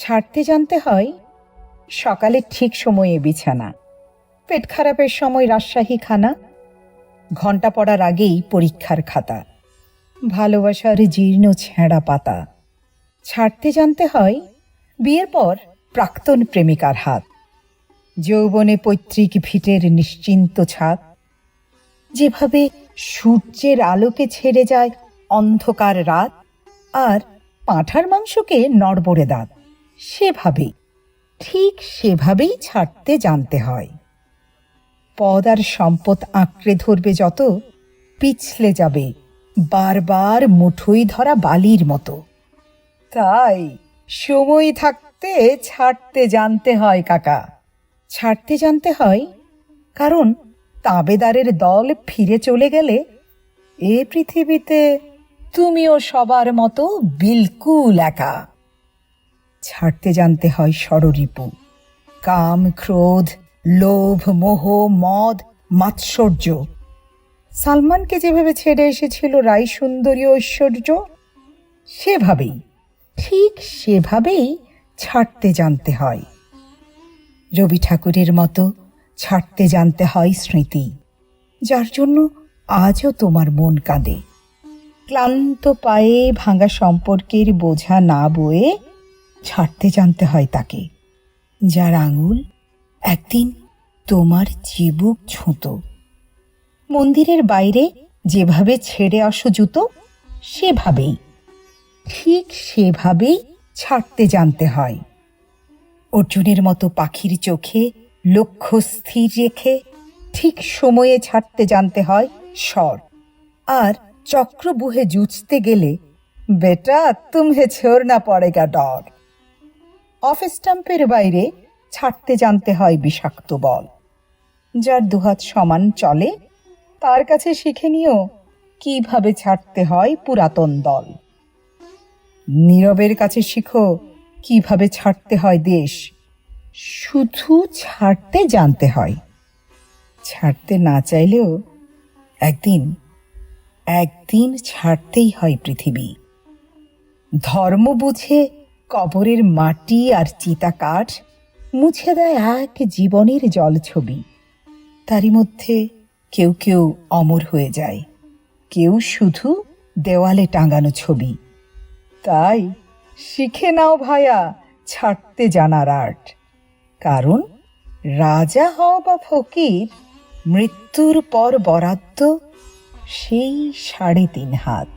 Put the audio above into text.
ছাড়তে জানতে হয় সকালে ঠিক সময়ে বিছানা, পেট খারাপের সময় রাজশাহী খানা, ঘণ্টা পড়ার আগেই পরীক্ষার খাতা, ভালোবাসার জীর্ণ ছেঁড়া পাতা। ছাড়তে জানতে হয় বিয়ের পর প্রাক্তন প্রেমিকার হাত, যৌবনে পৈতৃক ভিটের নিশ্চিন্ত ছাদ, যেভাবে সূর্যের আলোকে ছেড়ে যায় অন্ধকার রাত, আর পাঁঠার মাংসকে নড়বড়ে দাঁত, সেভাবেই, ঠিক সেভাবেই ছাড়তে জানতে হয়। পদ আর সম্পদ আঁকড়ে ধরবে যত, পিছলে যাবে বারবার মুঠোই ধরা বালির মতো। তাই সময় থাকতে ছাড়তে জানতে হয় কাকা। ছাড়তে জানতে হয় কারণ তাবেদারের দল ফিরে চলে গেলে এ পৃথিবীতে তুমিও সবার মতো বিলকুল একা। ছাড়তে জানতে হয় ষড়রিপু, কাম, ক্রোধ, লোভ, মোহ, মদ, মাৎসর্য। সালমানকে যেভাবে ছেড়ে এসেছিল রাই সুন্দরী ঐশ্বর্য, সেভাবেই, ঠিক সেভাবেই ছাড়তে জানতে হয়। রবি ঠাকুরের মতো ছাড়তে জানতে হয় স্মৃতি, যার জন্য আজও তোমার মন কাঁদে। ক্লান্ত পায়ে ভাঙা সম্পর্কের বোঝা না বয়ে ছাড়তে জানতে হয় তাকে, যার আঙুল একদিন তোমার চিবুক ছুঁতো। মন্দিরের বাইরে যেভাবে ছেড়ে আসো জুতো, সেভাবেই, ঠিক সেভাবেই ছাড়তে জানতে হয়। অর্জুনের মতো পাখির চোখে লক্ষ্য স্থির রেখে ঠিক সময়ে ছাড়তে জানতে হয় স্বর। আর চক্রবুহে জুঝতে গেলে বেটা তুমহে ছোড়না পড়েগা ডর। অফিস স্টাম্পের বাইরে ছাড়তে জানতে হয় বিষাক্ত বল। যার দুহাত সমান চলে তার কাছে শিখে নিও কিভাবে ছাড়তে হয় পুরাতন দল। নীরবের কাছে শিখো কিভাবে ছাড়তে হয় দেশ। শুধু ছাড়তে জানতে হয়, ছাড়তে না চাইলেও একদিন একদিন ছাড়তেই হয় পৃথিবী। ধর্ম বুঝে কবরের মাটি আর চিতা কাঠ মুছে দেয় এক জীবনের জলছবি। তারই মধ্যে কেউ কেউ অমর হয়ে যায়, কেউ শুধু দেওয়ালে টাঙানো ছবি। তাই শিখে নাও ভায়া ছাড়তে জানার আর্ট, কারণ রাজা হও বা ফকির, মৃত্যুর পর বরাদ্দ সেই ৩.৫ হাত।